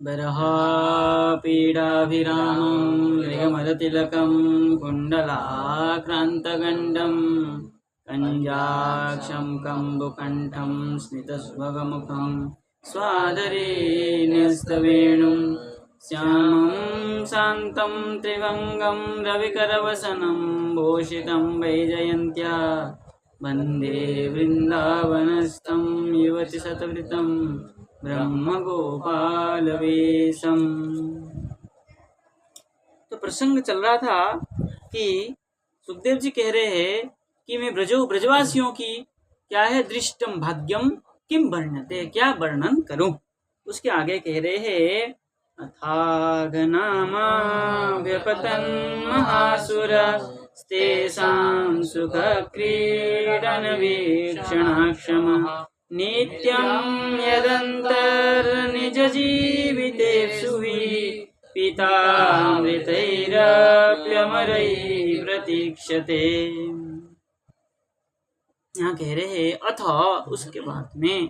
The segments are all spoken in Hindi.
बरहापीडाभिरामं मृगमदतिलकं कुण्डलाक्रान्तगण्डं कञ्जाक्षं कम्बुकण्ठं स्मितस्वगमुखं स्वादरे न्यस्तवेणुं श्यामं शान्तं त्रिभङ्गं रविकरवसनं भूषितं वैजयन्त्या वन्दे वृन्दावनस्थं युवतिशतवृतं ब्रह्मगोपाल वेशम। तो प्रसंग चल रहा था कि सुखदेव जी कह रहे हैं कि मैं ब्रजवासियों की क्या है दृष्टम भाग्यम किम वर्णते, क्या वर्णन करूं। उसके आगे कह रहे हैं अथागनामा व्यपतन महासुर तेषां सुख क्रीडन वीक्षणाक्षमः नित्यं यदन्तर्निज जीवितेषु हि पितामृतैरप्यमरैः प्रतीक्षते। यहाँ कह रहे हैं अथ उसके बाद में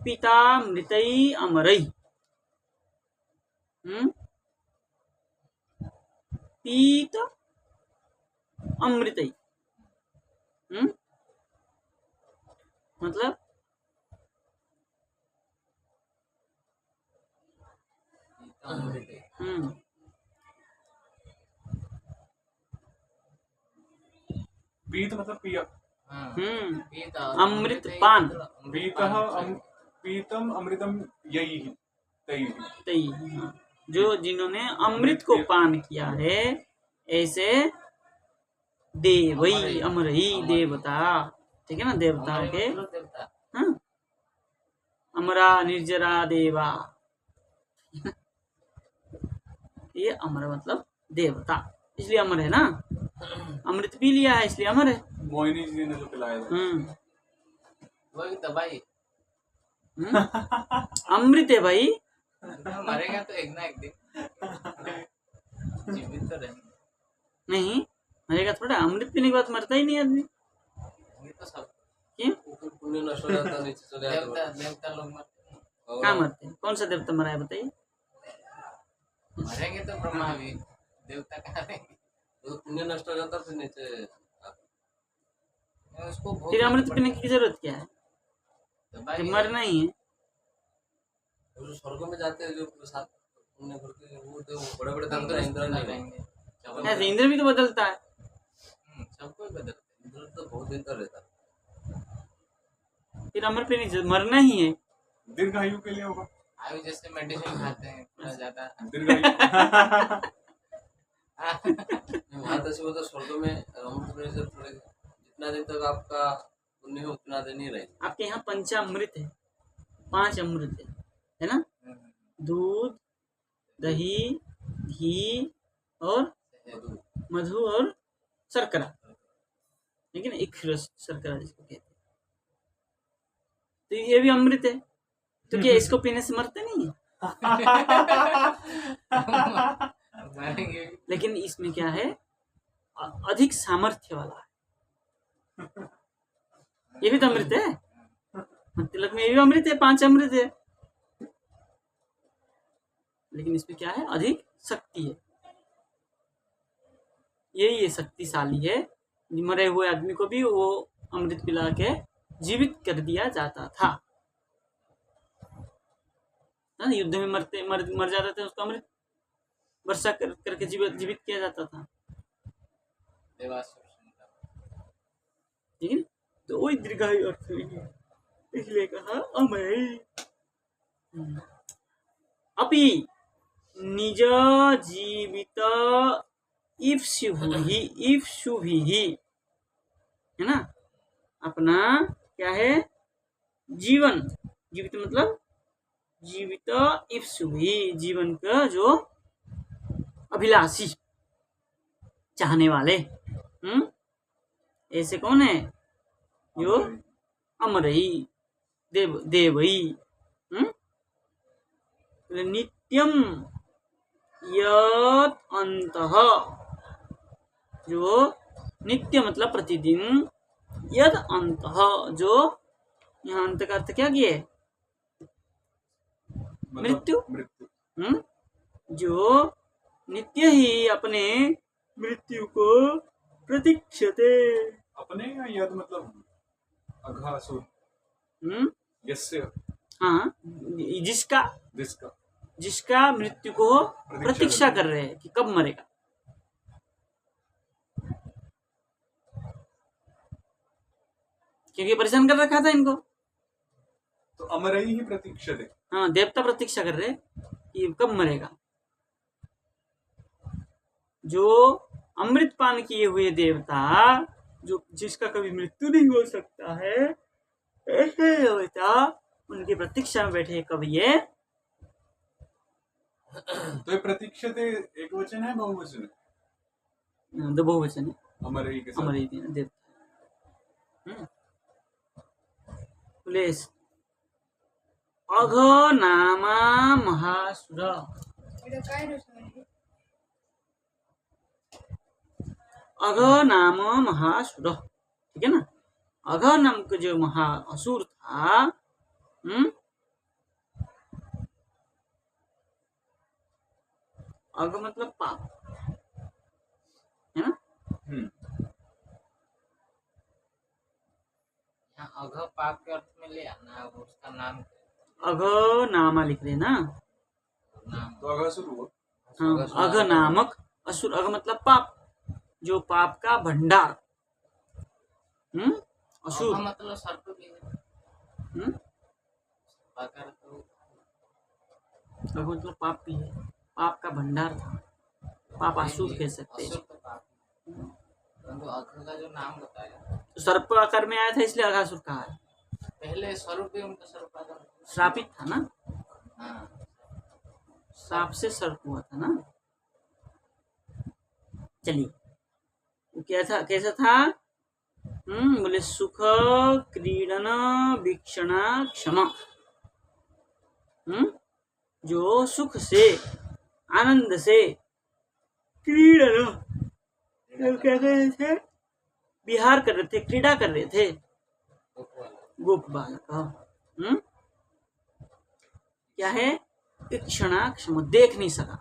पिता मृतई अमरई, पीत अमृतई मतलब पीत मतलब पिया, अमृत पान, पीतम अमृतम यही तई, जो जिन्होंने अमृत को पान किया है ऐसे देवई अमरई देवता, ठीक है ना, देवताओं के हाँ अमरा निर्जरा देवा ये अमर मतलब देवता, इसलिए अमर है ना, अमृत पी लिया है इसलिए अमर है। मोहिनी जी ने जो पिलाया वही तो भाई अमृत है भाई, मरेगा तो एक ना एक दिन जीवित तो रहेंगे नहीं मरेगा थोड़ा, अमृत पीने के बाद मरता ही नहीं आदमी। ये तो सब क्यों पुण्य नष्ट हो जाता है, नीचे चले जाते देवता लोग मरते कहाँ मरते हैं, कौन सा देवता मरा है बताइए। मरेंगे तो ब्रह्मा भी, देवता कहाँ रहेंगे। तो पुण्य नष्ट हो जाता है, फिर नीचे उसको फिर अमृत पीने की जरूरत क्या है, तो भाई जब मरना ही है। जो स्वर्ग में जाते हैं जो साथ पुण्य करके वो तो बड़े बड़े दान करें, इंद्र नहीं रहेंगे ऐसे इंद्र भी तो बदलता है, सबको बदलते इंद्र तो बहुत दिन तक रहता है। फिर अमृत पीने मरना ही है। दीर्घायु के लिए होगा, आयु जैसे मेडिसिन खाते हैं थोड़ा ज्यादा दीर्घायु वहाँ तो वो तो स्वर्ग में अमृत पीने से थोड़े जितना दिन तक आपका पुण्य हो उतना दिन ही रहेगा। आपके यहाँ पंचामृत है, 5 अमृत है ना, दूध दही घी और मधु और शर्करा, लेकिन एक रस शर्करा जिसको कहते हैं, तो ये भी अमृत है। तो क्या इसको पीने से मरते नहीं है? मरेंगे लेकिन इसमें क्या है, अधिक सामर्थ्य वाला है, ये भी तो अमृत है। तिलक में ये भी अमृत है, 5 अमृत है, लेकिन इसमें क्या है, अधिक शक्ति है, यही शक्तिशाली है। मरे हुए आदमी को भी वो अमृत पिला के जीवित कर दिया जाता था, युद्ध में मर जाते थे, उसको अमृत वर्षा करके जीवित किया जाता था, ठीक है। तो वही दीर्घायु अर्थ है, इसलिए कहा अमय अपि निज जीवित इप्सुभिः, है ना, अपना क्या है जीवन, जीवित मतलब जीवित इप्सुभिः, जीवन का जो अभिलाषी चाहने वाले, ऐसे कौन है, जो अमरई देवई, नित्यम यत् अंतः, जो नित्य मतलब प्रतिदिन, यद अंतः जो यहाँ अंत का अर्थ क्या किए, मृत्यु, जो नित्य ही अपने मृत्यु को प्रतीक्षते। अपने या यद मतलब अघासुर हम्म यस्य हाँ, जिसका जिसका जिसका मृत्यु को प्रतीक्षा कर रहे हैं कि कब मरेगा। क्योंकि परेशान कर रखा था इनको। तो अमरई ही प्रतीक्षते। हाँ, देवता प्रतीक्षा कर रहे हैं कि कब मरेगा। जो अमृत पान किए हुए देवता, जो जिसका कभी मृत्यु नहीं हो सकता है, ऐसे देवता उनकी प्रतीक्षा में बैठे कब ये। तो ये प्रतीक्षते एक वचन है बहुवचन है? दो बहुवचन है। अमरई के साथ। अमर देवता प्लेस अघ नामा महासुर। अघ नाम महासुर, ठीक है ना। अघ नाम का जो महाअसुर था, अघ मतलब पाप, है ना। यहाँ अघ पाप के अर्थ में ले आना, अब उसका नाम अघ नामा लिख रहे ना। नाम तो अघासुर हुआ। हाँ, अघ नामक असुर। अघ मतलब पाप, जो पाप का भंडार। असुर अघ मतलब सर्प भी है। अगर तो अघ मतलब पाप भी है, पाप का भंडार था, पाप असुर कह सकते हैं। असुर तो पाप है। परंतु अघ का जो नाम बताया तो सर्प आकार में आया था इसलिए अघासुर कहा है। पहले स्वरूप भी उनका सर्प आकार। श्रापित था ना, हाँ, सांप से सर्प हुआ था ना। चलिए, वो क्या था, कैसा था। बोले सुख क्रीडन वीक्षणा क्षमा। जो सुख से, आनंद से, क्रीडन क्या कर रहे थे, विहार कर रहे थे, क्रीड़ा कर रहे थे। गोप बालक क्या है, क्षमा देख नहीं सका,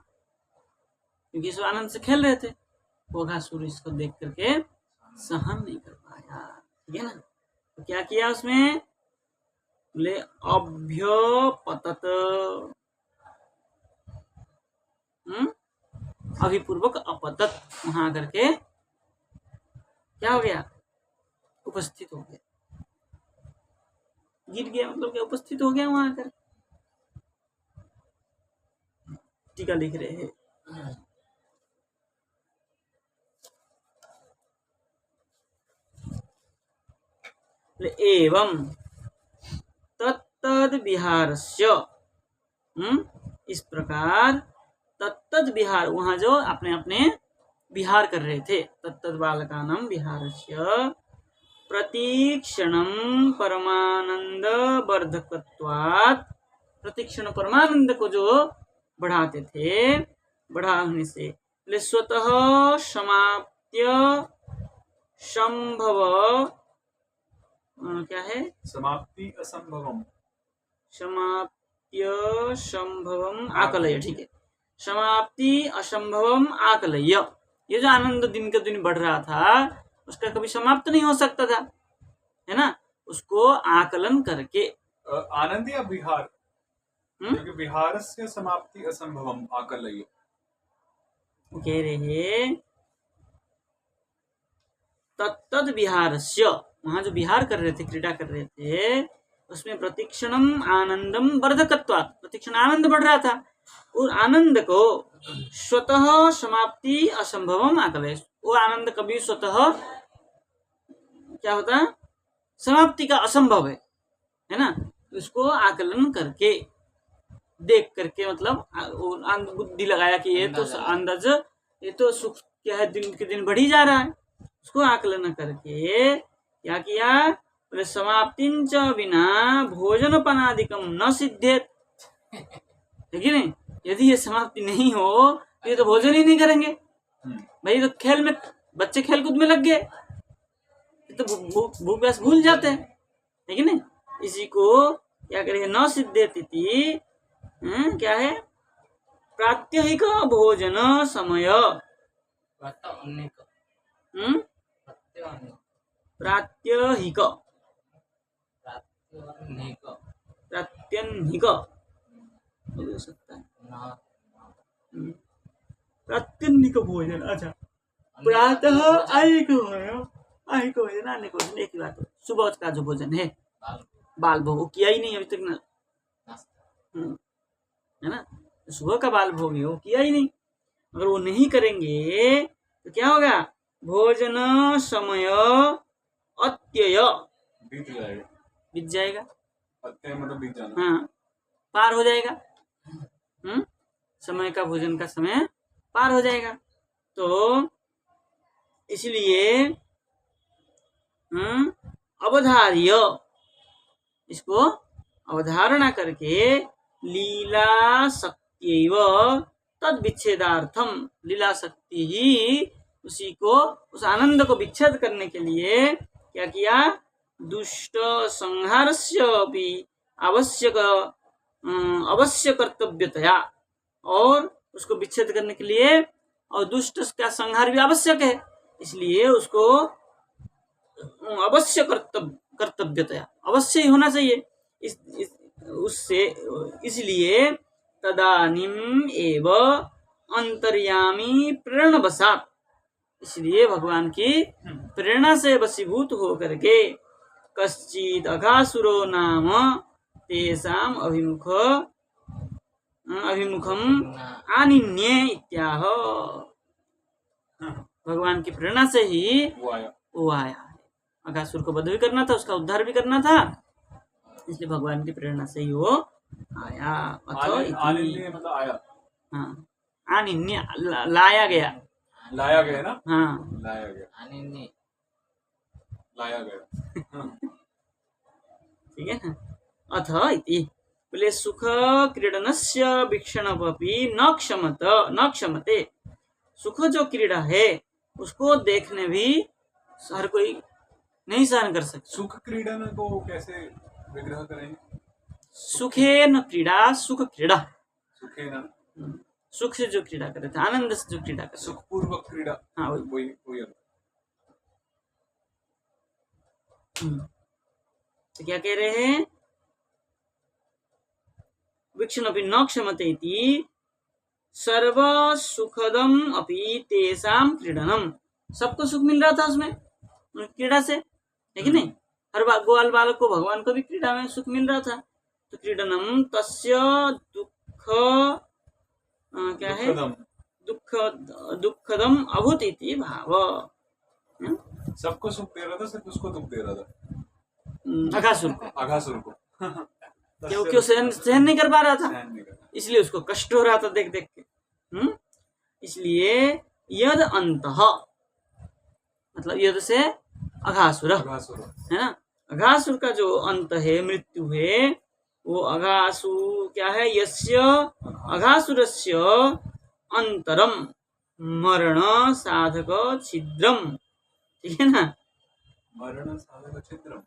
क्योंकि इस आनंद से खेल रहे थे। घोघासुर इसको देख करके सहन नहीं कर पाया, ठीक है ना। तो क्या किया उसमें, बोले अभ्यपतत, अभिपूर्वक अपतत, वहां करके क्या हो गया, उपस्थित हो गया। गिर गया मतलब क्या, उपस्थित हो गया वहां आकर। टीका लिख रहे हैं, एवं तत्तद विहारस्य, इस प्रकार तत्तद विहार, वहां जो अपने अपने विहार कर रहे थे, तत्तद बालकानां विहारस्य प्रतिक्षणं परमानंद वर्धकत्वात्, प्रतिक्षण परमानंद को जो बढ़ाते थे, बढ़ाने से स्वतः समाप्त्य संभव, क्या है, समाप्ति असंभवम, समाप्त्य संभवम आकलय, ठीक है। समाप्ति असंभवम आकलय, ये जो आनंद दिन के दिन बढ़ रहा था, उसका कभी समाप्त नहीं हो सकता था, है ना। उसको आकलन करके, आनंद या विहार, क्योंकि विहार से समाप्ति असंभवम आकलय, कह रहे तत्तद विहारस्य, वहां जो विहार कर रहे थे, क्रीड़ा कर रहे थे, उसमें प्रतिक्षणम आनंदम वर्धकत्वात्, प्रतिक्षण आनंद बढ़ रहा था, और आनंद को स्वतः समाप्ति असंभवम आकलय, वो आनंद कभी स्वतः क्या होता है, समाप्ति का असंभव है ना। उसको आकलन करके, देख करके, मतलब बुद्धि लगाया कि ये तो अंदाज, ये तो सुख क्या है, दिन के दिन बढ़ ही जा रहा है। उसको आकलन करके क्या किया, बोले समाप्तिंच बिना भोजनपनादिकम न सिद्धेत, है कि नहीं। यदि ये समाप्ति नहीं हो तो ये तो भोजन ही नहीं करेंगे भाई। तो खेल में बच्चे खेलकूद में लग गए, तो भूख प्यास भूल जाते हैं, है कि नहीं। इसी को क्या करेंगे, न सिद्धेत, क्या है, प्रात्यहिक भोजन समय। प्रात्यहिक हम्म प्रात्यहिक प्रात्यहिक प्रात्यहिक प्रात्यहिक हो सकता है। ना हम्म, प्रात्यहिक भोजन। अच्छा, प्रातः आयिक भोजन, आयिक भोजन, आने भोजन एक ही बात है। सुबह का जो भोजन है बाल बाल भोग वो किया ही नहीं अभी तक ना, नाश्ता है ना। सुबह का बाल भोग है वो किया ही नहीं। अगर वो नहीं करेंगे तो क्या होगा? भोजन समय अत्यय बीत जाएगा। बीत जाएगा। अत्यय मतलब बीत जाना। हाँ, पार हो जाएगा। समय का, भोजन का समय पार हो जाएगा। तो इसलिए अवधार्य, इसको अवधारणा करके लीला शक्त्यैव तद विच्छेदार्थम, लीला शक्ति ही उसी को, उस आनंद को विच्छेद करने के लिए क्या किया? दुष्ट संहारस्य अपि आवश्यक अवश्य कर्तव्यतया, और उसको विच्छेद करने के लिए और दुष्ट का संहार भी आवश्यक है, इसलिए उसको अवश्य कर्तव्यतया अवश्य ही होना चाहिए। उससे इसलिए तदानीम एव अंतर्यामी प्रेरणवशात, इसलिए भगवान की प्रेरणा से वशीभूत होकर के कश्चित अघासुरो नाम तेषाम अभिमुखम आनिन्ये इत्याह। भगवान की प्रेरणा से ही वो आया है। अघासुर को वध भी करना था, उसका उद्धार भी करना था, इसलिए भगवान की प्रेरणा से ही वो आया। आनिन्य मतलब आया। हाँ, आनिन्य लाया गया। लाया गया ना। हाँ, लाया गया, आनिन्य लाया गया। ठीक है ना। अथ इति बोले सुख क्रीडनस्य वीक्षणमपि न क्षमते। सुख जो क्रीड़ा है उसको देखने भी हर कोई नहीं सहन कर सकता। सुख क्रीडन को कैसे विग्रह करेंगे? सुखेन क्रीड़ा, सुख क्रीड़ा, सुखे ना, सुख से जो क्रीड़ा करते थे, आनंद से जो क्रीड़ा करते। सुखपूर्वक क्रीड़ा। हाँ, वही वही। तो क्या कह रहे हैं? वीक्षण अपि न क्षमते इति सर्व सुखदम अपि तेषाम क्रीडनम। सबको सुख मिल रहा था उसमें क्रीड़ा से, है कि नहीं? हर ग्वाल बालक को, भगवान को भी क्रीड़ा में सुख मिल रहा था। तो क्रीडनम तस्य दुख क्या है? दुखदम अभूत इति भाव। सबको सुख दे रहा था, सिर्फ उसको दुख दे रहा था। अघासुर को क्योंकि वो सहन नहीं कर पा रहा था, इसलिए उसको कष्ट हो रहा था देख देख के। इसलिए यद अंतः मतलब यद से अघासुर है ना। अघासुर का जो अंत है, मृत्यु है, वो अघासुर क्या है? यस्य अघासुरस्य अंतरम मरण साधक छिद्रम। ठीक है ना। मरण साधक छिद्रम।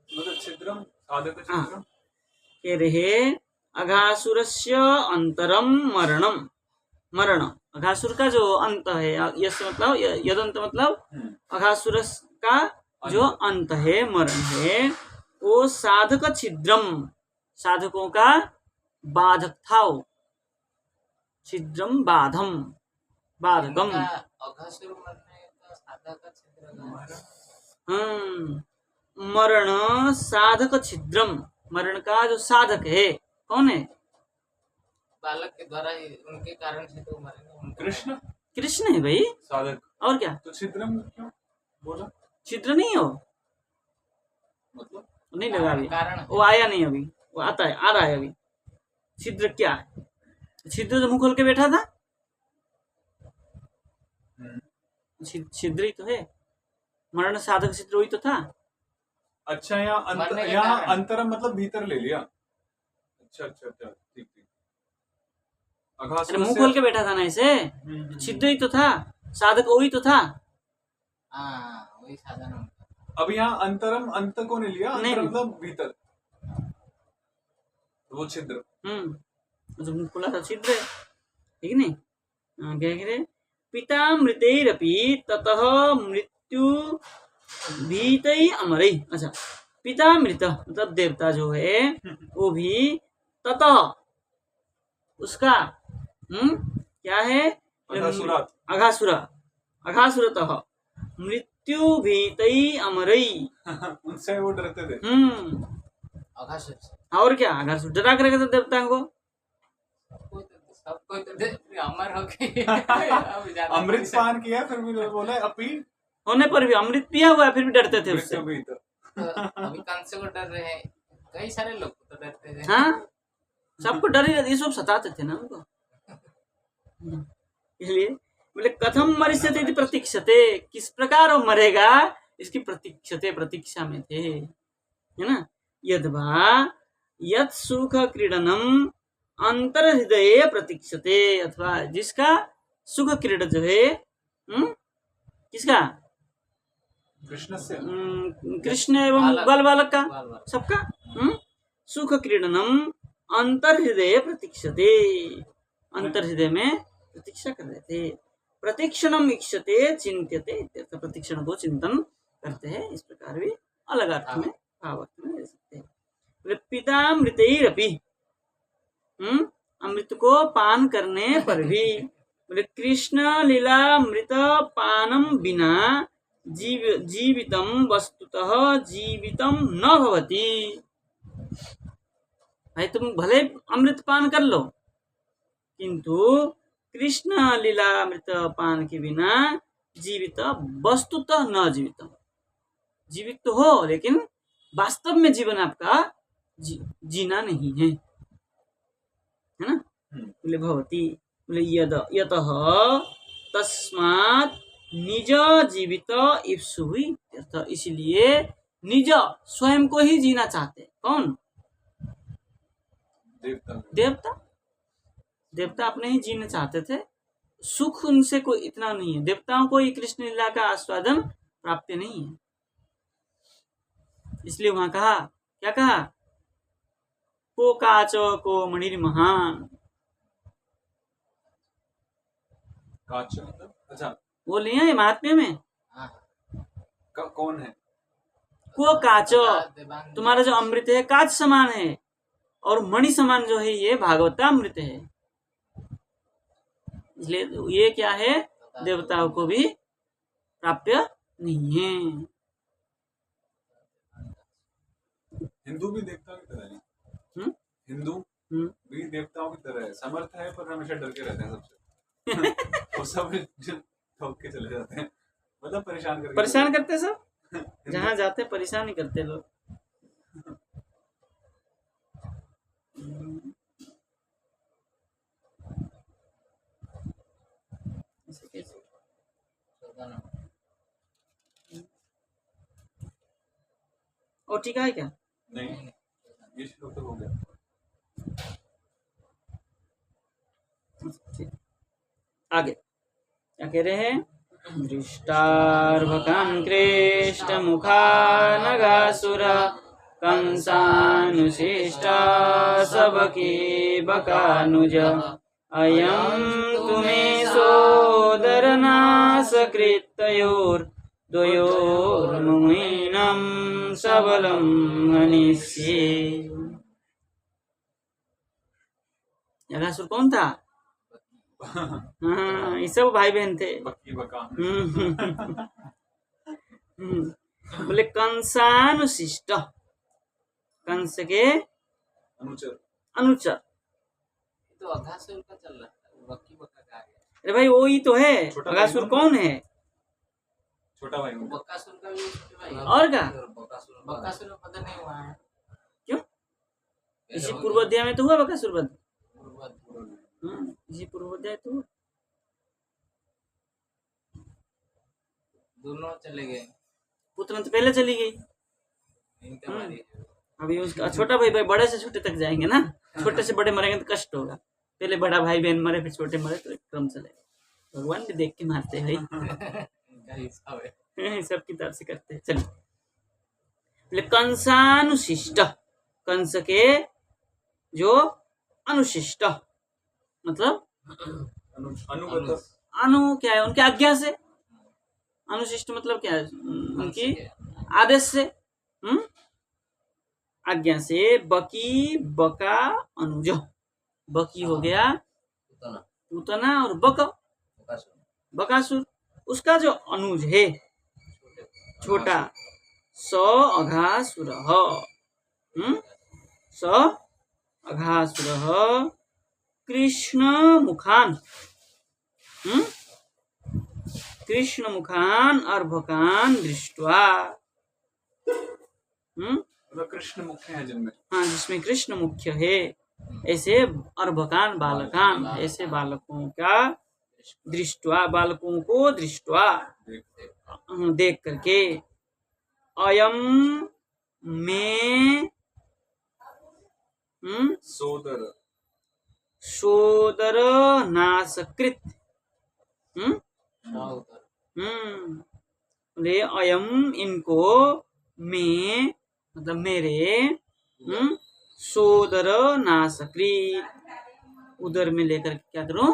मतलब छिद्रम साधक छिद्रम कह रहे अघासुरस्य अंतरम मरणम। मरण अघासुर का जो अंत है, यश मतलब यदंत मतलब अघासुर का जो अंत है, मरण है, वो साधक छिद्रम, साधकों का बाधक था। वो छिद्रम बाधम, बाधकम। अघासुर मरने का साधक छिद्र। मरण साधक छिद्रम, मरण का जो साधक है कौन है? बालक के द्वारा ही, उनके कारण से तो मरेंगे। कृष्ण, कृष्ण है भाई, साधक। और क्या? तो छिद्रम क्यों बोला? छिद्र नहीं हो, मतलब नहीं लगा अभी, कारण वो आया नहीं अभी, वो आता है, आ रहा है अभी। छिद्र क्या है? छिद्र तो मुंह खोल के बैठा था, छिद्र ही तो है। मरण साधक छिद्र वही तो था। अच्छा, यहाँ अंतरम मतलब भीतर ले लिया। अच्छा, ठीक। अरे मुंह खोल के बैठा था ना ऐसे, छिद्र ही तो था, साधक वही तो था। वही साधन। अब यहाँ अंतरम अंत को नहीं लिया, अंतरम मतलब भीतर। तो वो छिद्र। जो खुला था छिद्र है, ठीक नहीं? क्या कह रहे, पिता मृतैरपि ततः मृत्यु भीतै अमरै। अच्छा, पिता मृत मतलब देवता जो है वो भी ततः उसका क्या है, अघासुरतः मृत्यु भीतै अमरै। उनसे वो डरते थे। अघासुर से। और क्या, अघासुर डरा करेगा तो देवता को। सबको तो अमर हो गए। अब ज्यादा अमृत पान किया फिर भी बोला अपी होने पर भी, अमृत पिया हुआ है फिर भी डरते थे उससे। मृत्यु भी अभी कंस को डर रहे हैं, कई सारे लोग तो डरते थे। हाँ, सबको डर ही रहती, ये सब सताते थे ना उनको। इसलिए बोले कथम मरिष्यते इति प्रतीक्षते, किस प्रकार वो मरेगा इसकी प्रतीक्षते, प्रतीक्षा में थे, है ना। यद्वा यत् सुख क्रीडनम अंतर हृदय प्रतीक्षते, अथवा जिसका सुख क्रीड़ा जो है किसका, कृष्ण से, कृष्ण एवं बाल बालक का, बाल-बालक। सबका सुख क्रीडनम अंतर हृदय प्रतीक्षते, अंतर हृदय में प्रतीक्षा कर रहे थे। प्रतीक्षणम इक्षते चिंत्यते, प्रतीक्षण को चिंतन करते हैं, इस प्रकार भी अलग अर्थ में, भाव अर्थ में ले सकते हैं। पिता मृतैरपि, अमृत को पान करने पर भी, बोले कृष्ण लीला मृत पानम बिना जीवितम वस्तुतः जीवितम न भवति। भाई तुम भले अमृत पान कर लो, किंतु कृष्ण लीला अमृत पान के बिना जीवित वस्तुतः न जीवितम, जीवित तो हो लेकिन वास्तव में जीवन आपका जीना नहीं है, है ना। बोले भवती, बोले यतः तस्मात् निज जीवित इप्सुहि, इसलिए निज स्वयं को ही जीना चाहते। कौन, देवता। देवता अपने ही जीना चाहते थे, सुख उनसे कोई इतना नहीं है, देवताओं को ये कृष्ण लीला का आस्वादन प्राप्त नहीं है। इसलिए वहां कहा, क्या कहा, को काच को मणिर महान, काच, अच्छा वो लिया है महात्म्य में। कौन है, को काच, तुम्हारा जो अमृत है काच समान है, और मणि समान जो है ये भागवतामृत है। इसलिए ये क्या है, देवताओं को भी प्राप्य नहीं है। हिंदू भी देवताओं की तरह है, हिंदू भी देवताओं की तरह है, समर्थ है पर हमेशा डर के रहते हैं सबसे। वो सब ठोक के चले जाते हैं, मतलब परेशान करते सब, जहाँ जाते परेशान ही करते लोग। और ठीक है क्या, नहीं ये श्लोक तो हो गया। आगे क्या कह रहे हैं, दृष्टार्भकान् कृष्ट मुखा नगासुर कंसानुशिष्टा सबके बकानुज अयं तुमे सोदरनाशकृतयोर् द्वयोर्मुहीनं सबलं हनिष्ये। नगासुर कौन था, हाँ ये सब भाई बहन थे। बोले कंसानुशिष्ट, कंस के अनुचर। तो अघासुर का चल रहा है, बक्की बक्का का आ गया। अरे भाई वो ही तो है, अघासुर कौन है, छोटा भाई, बक्कासुर का भी छोटे भाई। और क्या, बक्कासुर का पता नहीं हुआ है क्यों, इसी पूर्वाध्याय में तो हुआ बकासुर वध, इसी पूर्वाध्याय तो हुआ। दोनों चले गए, पुत्र तो पहले चली गई, अभी उसका छोटा भाई बड़े से छोटे तक जाएंगे ना, छोटे से बड़े मरेंगे तो कष्ट होगा, पहले बड़ा भाई बहन मरे फिर छोटे मरे तो एक क्रम चलेगा। भगवान भी देख के मारते हैं भाई, सब की तरफ से करते हैं। चलिए, कंसानुशिष्ट, कंस के जो अनुशिष्ट मतलब अनुगत अनु क्या है, उनके आज्ञा से। अनुशिष्ट मतलब क्या है, उनकी आदेश से, आज्ञा से। बकी बका अनुज, बकी हो गया उतना पूतना और बक बकासुर, बकासुर, उसका जो अनुज है छोटा, स अघासुर, स अघासुर कृष्ण मुखान, कृष्ण मुखान अर्भकान दृष्ट्वा, मतलब कृष्ण मुख्य है जिनमें, हाँ जिसमें कृष्ण मुख्य है, ऐसे अर्भकान बालकान, ऐसे बालकों का दृष्ट्वा, बालकों को दृष्ट्वा देख करके, अयम में सोदर सोदर नासकृत, रे अयम इनको, में मतलब मेरे, सोदर नासकृत, उदर में लेकर क्या करूं,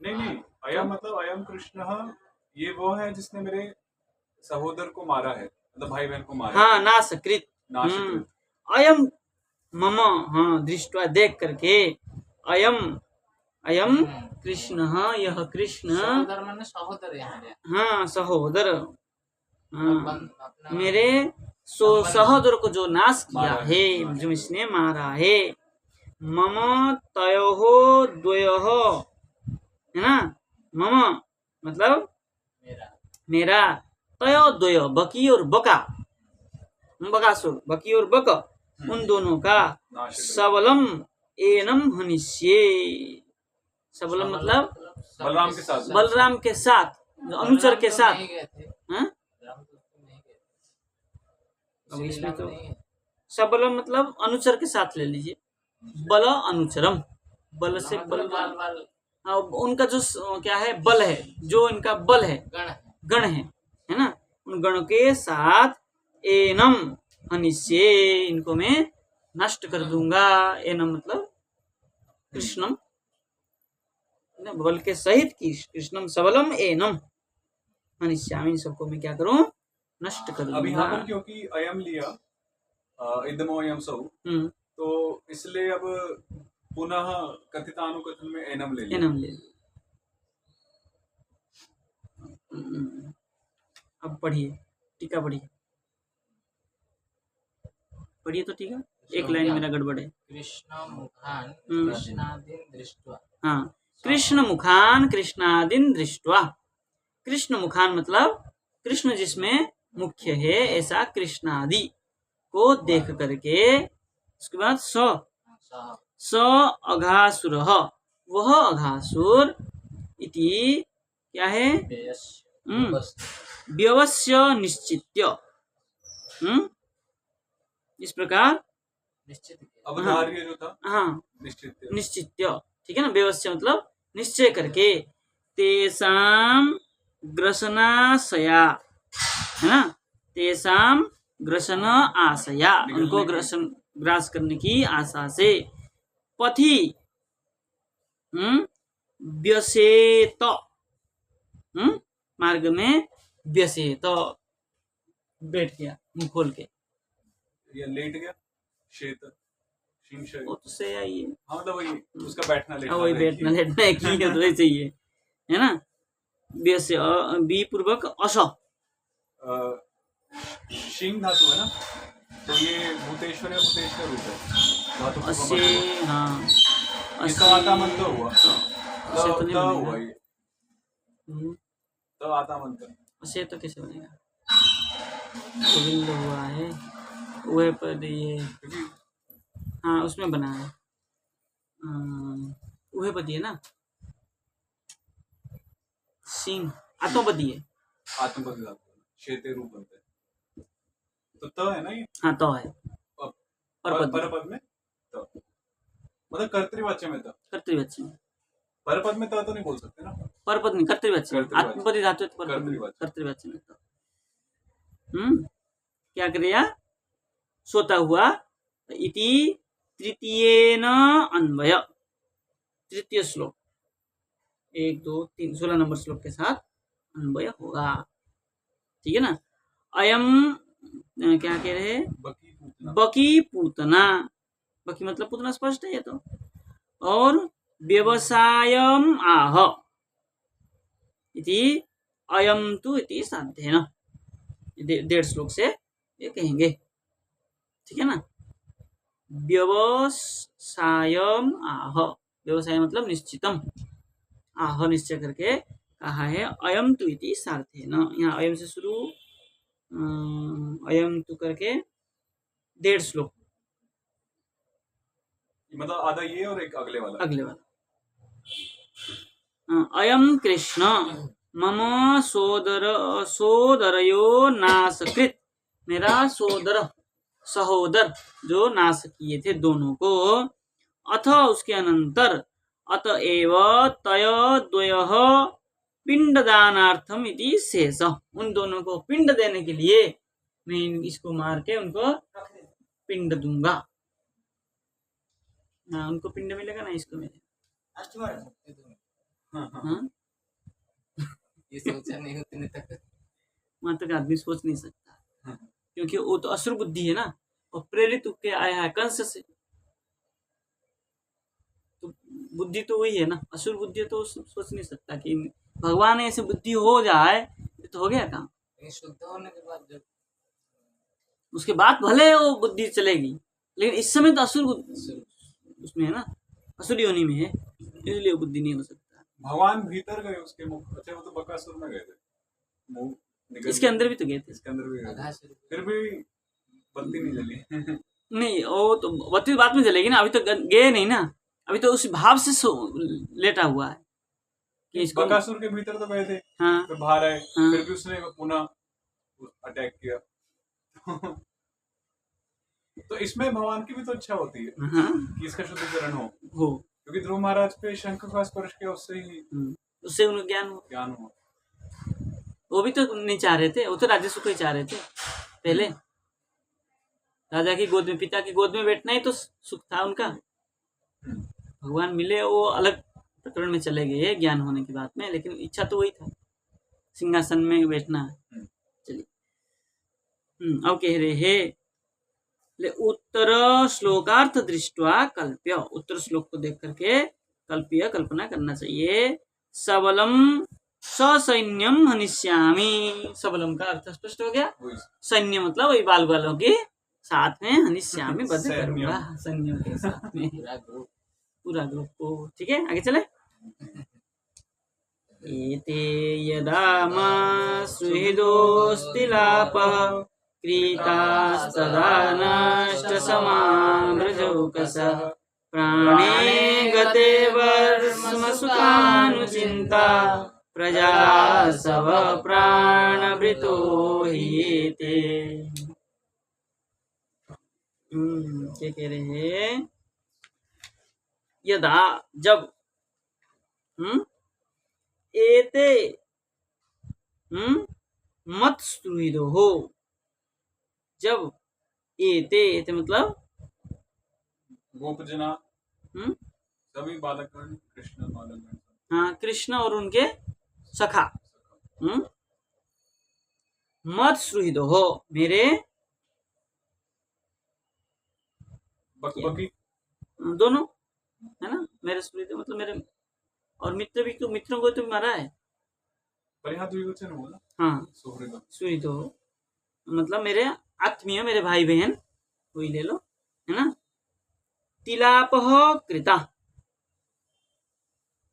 नहीं अयम मतलब अयम कृष्ण, ये वो है जिसने मेरे सहोदर को मारा है, मतलब भाई बहन को मारा हाँ नासकृत, नासकृत। अयम मम, हाँ दृष्टवा देख करके, अयम अयम कृष्ण, यह कृष्ण, सहोदर माने सहोदर यहाँ पे। हाँ सहोदर, हाँ अपना मेरे सहोदर को जो नाश किया है, जो इसने मारा है। मम तयोहो द्वयोः, है ना, मम मतलब मेरा, तयो द्वयो बकी और बका, बकासुर, बकी और बक, उन दोनों का सबलम एनम हनिष्ये, सबलम मतलब बलराम के साथ, बलराम के साथ, अनुचर के साथ, हाँ अब इसमें तो सबलम मतलब अनुचर के साथ ले लीजिए, बल अनुचरम, बल से बल, उनका जो क्या है बल है, जो इनका बल है, गण है ना, उन गण के साथ एनम हनिष्ये, इनको मैं नष्ट कर दूंगा। एनम मतलब कृष्णम, बल के सहित की कृष्णम सबलम एनम हनिष्यामि, इन सबको मैं क्या करूं, नष्ट कर अब यहाँ पर दूंगा। क्योंकि अयम लिया इदमो अयम सौ, तो इसलिए अब पुनः कथितानुकथन में एनम ले लिया। एनम ले, अब पढ़िए टीका, पढ़िए पढ़िए तो टीका, एक लाइन मेरा गड़बड़ है। कृष्ण मुखान कृष्णादीन दृष्ट्वा, हाँ कृष्ण मुखान कृष्णादीन दृष्ट्वा, कृष्ण मुखान मतलब कृष्ण जिसमें मुख्य है ऐसा कृष्णादि को देख करके, उसके बाद स अघासुर, वह अघासुर, इति क्या है, व्यवस्य निश्चित्य, इस प्रकार अवधार्य जो था, हाँ निश्चित्य, ठीक है ना, व्यवस्य मतलब निश्चय करके, तेसाम ग्रसनाशया, है ना, तेसाम ग्रसन आशया, उनको ग्रास करने की आशा से, पथि व्यसेत, मार्ग में व्यसेत, बैठ गया मुंह खोल के, या लेट गया, शेत शींशय, वो तो से आई है, हाँ मतलब वही उसका बैठना लेटना, वही बैठना लेटना एक ही है, तो वैसे ही है ना, व्यसे बी पूर्वक अस, शिंग धातु है ना, तो ये भूतेश्वर या भूतेश का रूप है धातु का असे, मतलब। हाँ ये तो आता मंत्र हुआ, असे तो नहीं हुआ बनेगा, ये, तो आता मंत्र, असे तो कैसे बनेगा, गोविंद हुआ है, वह पर ये, क्योंकि हाँ उसमें बना है, वह पति है ना, सिंह आत्मपति है, आत्मपद धातु शेते रूप बनते हैं, तो त है ना ये, हाँ तो है, परपद में त, मतलब कर्तृवाच्य में त, कर्तृवाच्य में, परपद में त तो नहीं बोल सकते ना, परपद नहीं, कर्तृवाच्य में, कर्तृवाच्य। आत्मपति धातु है तो परपद में, कर्तृवाच्य। कर्तृवाच्य में तो, क्या करेगा, सोता हुआ, इति तृतीयेन अन्वय, तृतीय श्लोक 1 2 3 16 नंबर श्लोक के साथ अन्वय होगा। ठीक है ना। अयम क्या कह रहे हैं, बकी पूतना। बकी पूतना, बकी मतलब पूतना स्पष्ट है ये तो। और व्यवसायम आह इति अयम तु इति साध्येन, 1.5 श्लोक से ये कहेंगे। ठीक है ना। व्यवसायम आह, व्यवसाय मतलब निश्चितम, आह निश्चय करके कहा है। अयम तु इति सार्थेन, यहाँ अयम से शुरू अयम तु करके 1.5 श्लोक, मतलब आधा ये और एक अगले वाला। अगले वाला। अयम कृष्ण मम सोदरयो नाशकृत, मेरा सहोदर जो नाश किए थे दोनों को। अथ उसके अनंतर अतएव तय द्वयः पिंडदानार्थम इति शेष, उन दोनों को पिंड देने के लिए मैं इसको मार के उनको पिंड दूंगा। ना उनको पिंड मिलेगा ना इसको मिलेगा। हाँ? ये सोचा नहीं उतने तक। वहां तक आदमी सोच नहीं सकता, क्योंकि वो तो असुर बुद्धि है ना, और प्रेरित होके आया है कंस से, तो बुद्धि तो वही है ना, असुर बुद्धि तो सोच नहीं सकता कि भगवान ऐसे बुद्धि हो जाए तो हो गया काम। शुद्ध होने के बाद जब उसके बाद भले वो बुद्धि चलेगी, लेकिन इस समय तो असुर उसमें है ना, असुर योनि में है, इसलिए बुद्धि नहीं हो सकता। भगवान भीतर गए उसके मुख, अच्छा वो तो बकासुर में गए थे, मुंह निकल इसके अंदर भी तो गए थे। इसके अंदर भी गए थे। आधा से फिर भी बत्ती नहीं जली। नहीं वो तो बत्ती बाद में चलेगी ना, अभी तो गए नहीं ना, अभी तो उस भाव से लेटा हुआ है कि इसको। बकासुर के भीतर तो गए थे, हाँ फिर बाहर आए, हाँ। फिर भी उसने पुनः अटैक किया। तो इसमें भगवान की भी तो इच्छा होती है हाँ कि इसका शुद्धिकरण हो, हो, क्योंकि ध्रुव महाराज पे शंख का स्पर्श किया, उससे ही उससे उन्हें ज्ञान हो। ज्ञान हुआ। वो भी तो नहीं चाह रहे थे, वो तो राज्य सुख ही चाह रहे थे पहले, राजा की गोद में, पिता की गोद में बैठना ही तो सुख था उनका। भगवान मिले वो अलग प्रकरण में चले गए ज्ञान होने की बात में, लेकिन इच्छा तो वही था, सिंहासन में बैठना। चलिए अब कह रहे हैं उत्तर श्लोकार्थ दृष्टवा कल्प्य, उत्तर श्लोक को देख करके कल्प्य कल्पना करना चाहिए। सबलम ससैन्यम हनिष्यामि, सबलम का अर्थ स्पष्ट हो गया। सैन्य मतलब वही बाल बालों के साथ में, हनिष्यामि वध करूंगा, सैन्यों के साथ में, पूरा ग्रुप को। ठीक है आगे चले। एते यदा मा सुहृदोस्तिलापः क्रीतास्तदा नष्टसमामृजौकसः प्राणे गते वर्ष्मसुखानुचिन्ता प्रजा सव प्राणभृतो हीयेते। क्या कह रहे हैं, यदा जब एते मत सुहृदो हो, जब एते मतलब गोपजना सभी बालकगण, कृष्ण बालकगण, हाँ कृष्ण और उनके सखा मत सुहृदो हो, मेरे बकी दोनों है ना, मेरे सुहृद मतलब मेरे, और मित्र भी तो, मित्रों को तो मारा है। परिहार द्विवचन हुआ ना। हाँ सुहृदो मतलब मेरे आत्मीय, मेरे भाई बहन, वही ले लो है ना। तिलापह कृता,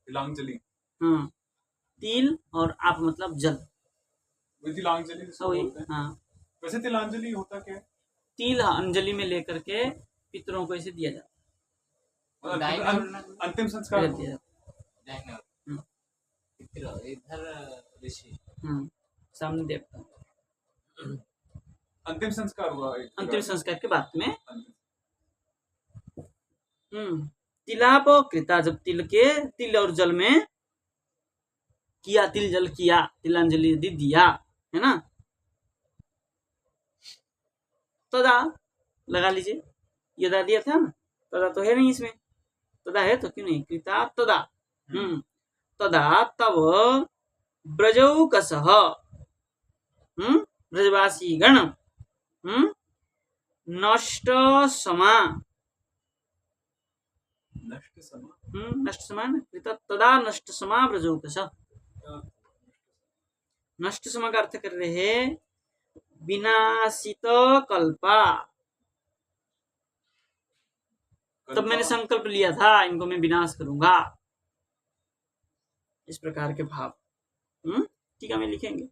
तिलांजलि, हाँ तिल और आप मतलब जल, तिलांजलि बोलते हैं। हाँ वैसे तिलांजलि होता क्या है? तिल अंजलि में लेकर के पितरों को ऐसे दिया जाता है, अंतिम संस्कार है। इधर ऋषि, सामने देवता, अंतिम संस्कार हुआ। अंतिम संस्कार के बाद में तिलाप कृता, जब तिल और जल में किया, तिल जल किया, तिलांजलि यदि दिया है ना, तदा लगा लीजिए, यदा दिया था ना, तदा तो है नहीं इसमें, तदा है तो क्यों नहीं, कृता तदा। तदा तव ब्रजौकसः ब्रजवासी गण नष्ट समा नष्ट समा नष्ट समान कृत तदा नष्ट समा ब्रजौकस। नष्ट समा का अर्थ कर रहे हैं विनाशित कल्पा। तब मैंने संकल्प लिया था इनको मैं विनाश करूंगा, इस प्रकार के भाव ठीक है, मैं लिखेंगे।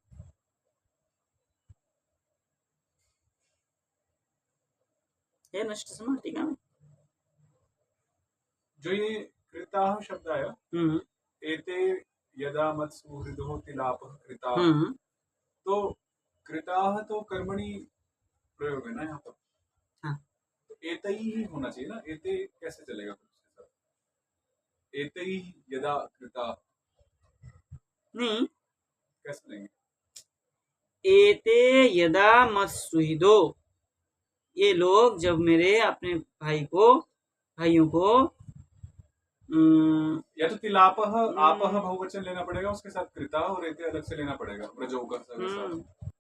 है नष्ट समा टीका में जो ये कृताः शब्द आया, एते यदा मत्सुहृदो तिलापः कृताः, तो कृताः तो कर्मणि प्रयोग है ना यहाँ पर। हाँ। तो एतई ही होना चाहिए ना, एते कैसे चलेगा फिर उसके साथ? एतई यदा कृता नहीं, कैसे लेंगे? एते यदा मत्सुहृदो, ये लोग जब मेरे अपने भाइयों को या तो तिलापः आपः बहुवचन लेना पड़ेगा उसके साथ, कृता और एते अलग से लेना पड़ेगा ब्रजौकस के साथ।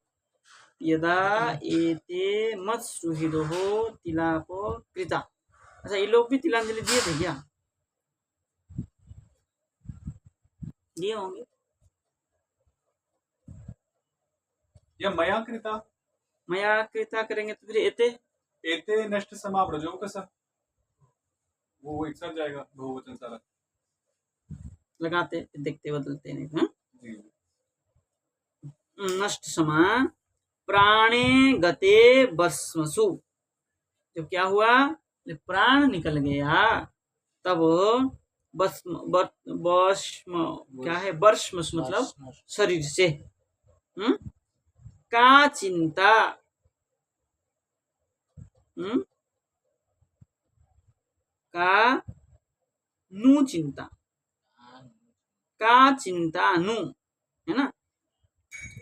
यदा एते मत्सुहृदो तिलापो कृता। अच्छा, ये लोग भी तिलांजलि दिए थे क्या? दिए होंगे। या मया कृता, मया कृता करेंगे तो फिर एते एते नष्ट समा ब्रजौकस, वो एक साथ जाएगा बहुवचन सारा। लगाते देखते बदलते नहीं। जी। नष्ट समा प्राणे गते भस्मसु, जब क्या हुआ, प्राण निकल गया तब भस्म क्या है, भस्म मतलब शरीर से का चिंता का नु चिंता, का चिंता नु है ना,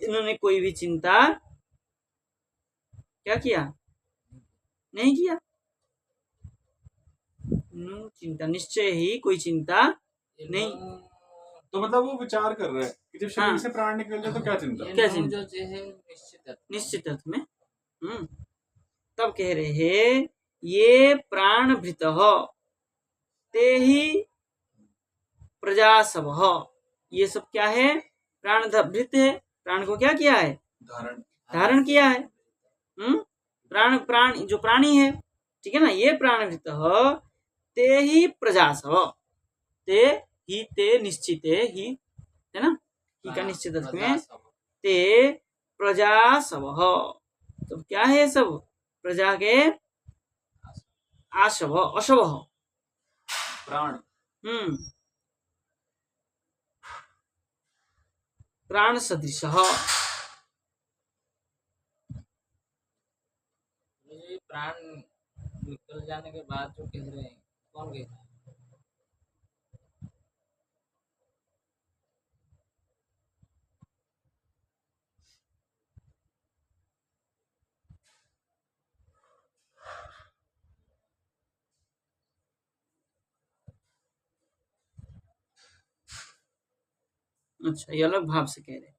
इन्होंने कोई भी चिंता क्या किया, नहीं किया। नु चिंता, निश्चय ही कोई चिंता नहीं। तो मतलब वो विचार कर रहे हैं कि जब शरीर से प्राण निकल जाए तो क्या चिंता, क्या चिंता, जो है निश्चित अर्थ में तब कह रहे हैं ये प्राण भृत ते ही प्रजासव, ये सब क्या है, प्राण भृत है, प्राण को क्या किया है, धारण किया है। प्राण जो प्राणी है, ठीक है ना, ये प्राण भृत ते ही प्रजासव, ते निश्चित ही है ना, ही का निश्चित अर्थ में ते प्रजासव, तो क्या है सब, प्रजा के आशव अशव प्राण प्राण सदृश। प्राण निकल जाने के बाद जो कह रहे हैं, कौन कह रहे हैं? अच्छा, ये अलग भाव से कह रहे,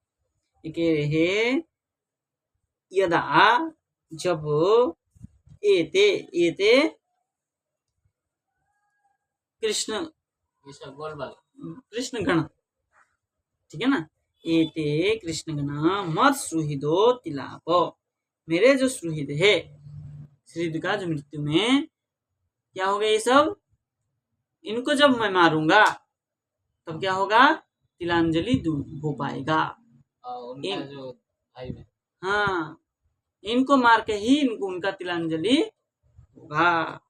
ये कह रहे यदा, जब एते एते कृष्ण गण, ठीक है ना, एते कृष्ण गण मत सुहृदो तिलाप, मेरे जो सुहृद है, सुहृद का जो मृत्यु में क्या हो गया, ये सब इनको जब मैं मारूंगा तब क्या होगा, तिलांजलि हो पाएगा। उनका जो भाई है, हाँ, इनको मार के ही इनको उनका तिलांजलि होगा।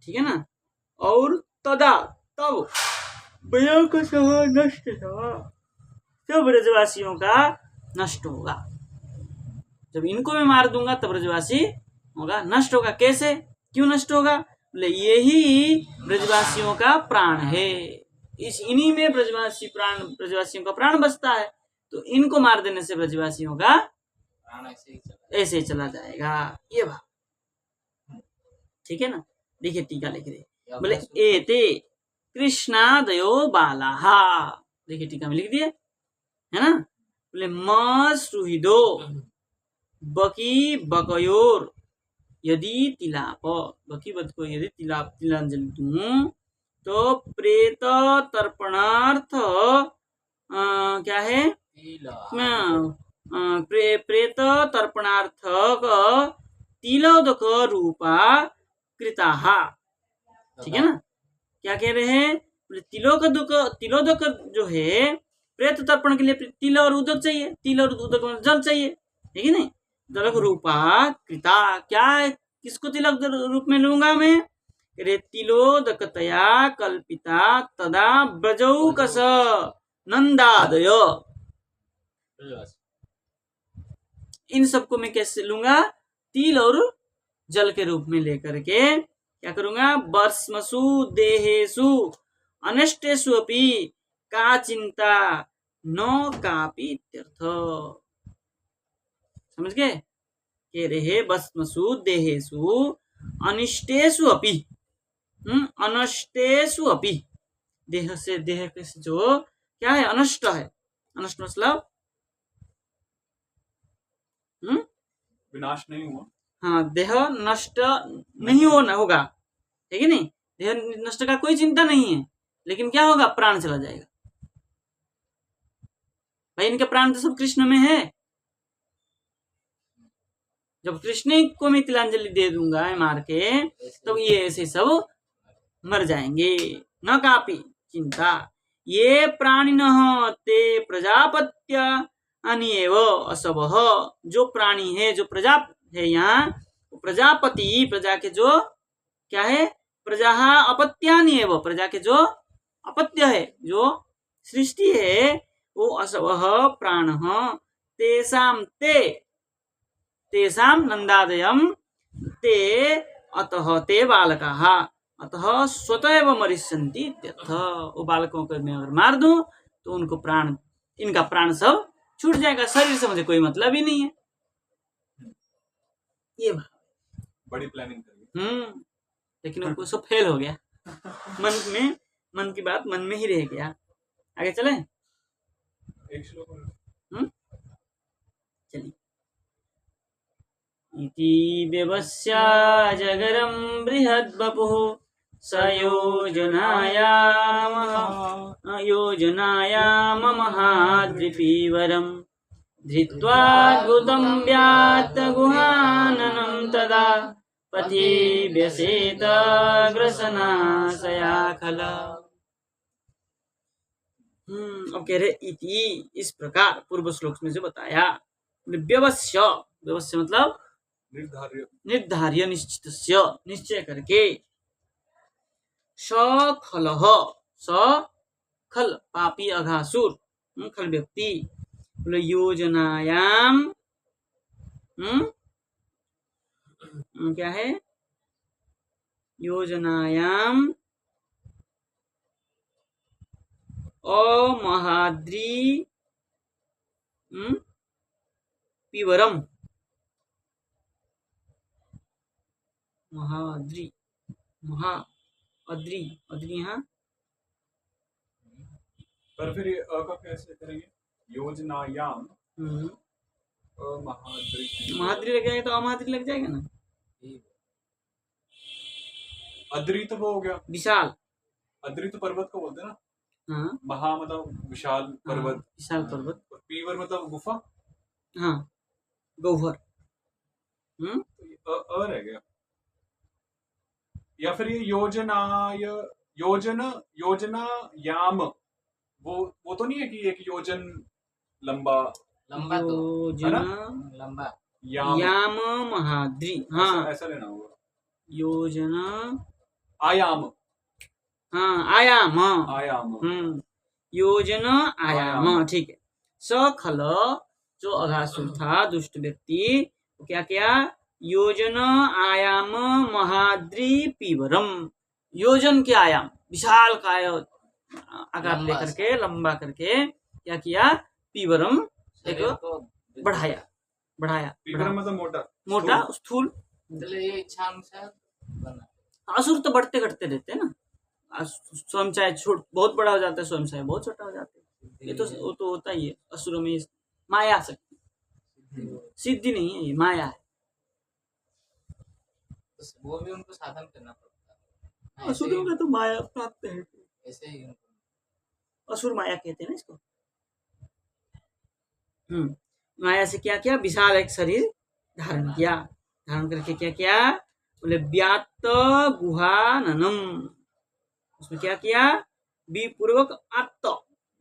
ठीक है ना। और तदा तब नष्ट सब ब्रजवासियों का नष्ट होगा, जब इनको मैं मार दूंगा तब ब्रजवासी होगा नष्ट होगा। कैसे, क्यों नष्ट होगा, बोले यही ब्रजवासियों का प्राण है, इन्हीं में ब्रजवासियों का प्राण बचता है, तो इनको मार देने से ब्रजवासियों का प्राण ऐसे ही चला जाएगा। ये बात ठीक है ना। देखिए टीका लिख रहे बोले एते कृष्णादयो बालाहा, देखिए टीका में लिख दिए है ना। बोले मसृहिदो बकी बकयोर यदि तिलाप, बकी बद को यदि तिलांजलि दूं तो प्रेत तर्पणार्थ क्या है प्रेत तर्पणार्थक तिलोदक रूपा कृताहा, ठीक है ना। क्या कह रहे हैं, तिलोदक जो है प्रेत तर्पण के लिए तिल और उदक चाहिए, तिल और उदक में जल चाहिए, ठीक है नहीं। तिलक रूपा कृता, क्या किसको तिलक रूप में लूंगा मैं, रे तिलोदकतया कल्पिता तदा ब्रजौकस नंदादय, इन सबको मैं कैसे लूंगा, तिल और जल के रूप में लेकर के क्या करूंगा, वर्ष्मसु देहेषु अनष्टेषु अपि का चिंता न कापि इत्यर्थ, समझ गए। कह रहे भस्मसु देहेषु अनिष्टेषु अपि, अनष्टेषु अपि, देह से जो क्या है अनष्ट है, अनष्ट मतलब विनाश नहीं हुआ, हाँ देह नष्ट नहीं होगा, ठीक है नहीं, देह नष्ट का कोई चिंता नहीं है, लेकिन क्या होगा, प्राण चला जाएगा। भाई इनके प्राण तो सब कृष्ण में है, जब कृष्ण को मैं तिलांजलि दे दूंगा मार के, तो ये ऐसे सब मर जाएंगे, न कापि चिंता। ये प्राणिनः ते प्रजापत्य अनिएव असवः, जो प्राणी है, जो प्रजा है यहाँ, प्रजापति, प्रजा के जो क्या है, प्रजा अपत्यानि एव, प्रजा के जो अपत्य है, जो सृष्टि है, वो असवः प्राणः तेषाम नंदादयम ते अतः ते बालकाः अतः स्वतः एव मरिष्यन्ति इत्यर्थ। वो बालकों को मैं अगर मार दूं तो उनको प्राण, इनका प्राण सब छूट जाएगा, शरीर से मुझे कोई मतलब ही नहीं है। ये बड़ी प्लानिंग करी, लेकिन उनको सब फेल हो गया, मन की बात मन में ही रह गया। आगे चले, एक श्लोक चलिए। इति व्यवस्या जगरं बृहद्वपुः स योजनायाममहाद्रिपीवरं धृत्वाद्भुतं व्यात्तगुहाननं तदा पथि व्यसेत ग्रसनाशयाखल। अब कह रहे इति, इस प्रकार पूर्व श्लोक में जो बताया, व्यवस्य, व्यवस्य मतलब निर्धार्य निश्चितस्य, निश्चय करके, सखलः, सखल पापी अघासुर, खल व्यक्ति, योजनायाम क्या है, योजनायाम अमहाद्री पीवरम, महाद्री, महाअद्री, अद्री यहाँ पर फिर ये अ का कैसे करेंगे, योजनायाम महाद्री लग जाएगा तो अमहाद्री लग जाएगा ना। अद्री तो वो हो गया विशाल, अद्री तो पर्वत को बोलते हैं ना। हाँ, महा मतलब विशाल पर्वत, विशाल पर्वत, और पीवर मतलब गुफा, हाँ गौहर, तो रह गया। या फिर ये योजनायाम, वो तो नहीं है कि एक योजन लंबा, योजना लंबा, याम महाद्री, हाँ ऐसा लेना होगा, योजना आयाम, हाँ आयाम, आयाम, योजना आयाम, ठीक है। सखल जो अघासुर था, दुष्ट व्यक्ति, तो क्या क्या, योजना आयाम महाद्री पीवरम, योजन के आयाम, विशाल काय आकार लेकर के, लंबा करके क्या किया, पीवरम एक बढ़ाया, पीवरम मतलब मोटा, स्थूल, मतलब ये इच्छा अनुसार बना, असुर तो बढ़ते घटते रहते हैं ना, स्वयं चाहे बहुत बड़ा हो जाता है, स्वयं चाहे बहुत छोटा हो जाता है, ये तो वो तो होता ही है। असुरों में माया शक्ति, सिद्धि नहीं है, ये माया है। तो वो भी उनको साधन करना पड़ता है। ऐसे असुरों ही का तो माया प्राप्त है, ऐसे ही उनको असुर माया कहते हैं ना इसको। माया से क्या किया, विशाल एक शरीर धारण किया, धारण करके क्या किया, बोले व्यात्त गुहाननम, उसमें क्या किया, विपूर्वक आत्त,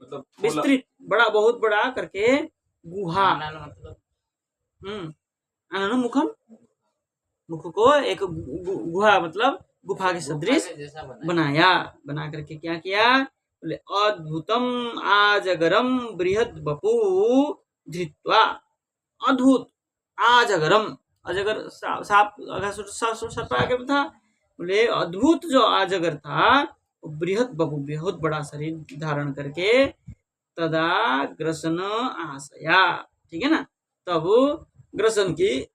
मतलब विस्तृत, बड़ा, बहुत बड़ा करके गुहा, आनन मतलब अनन मुखम, मुख को एक गुहा मतलब गुफा के सदृश गुफा के जैसा बनाया, बना करके क्या किया, बोले अद्भुतम आजगरम बृहद बपू धृत्वा, अद्भुत आजगरम, अजगर सांप, सर्प आगे में था, बोले अद्भुत जो अजगर था, बृहद बपू, बहुत बड़ा शरीर धारण करके, तदा ग्रसन आशया, ठीक है ना, तब ग्रसन की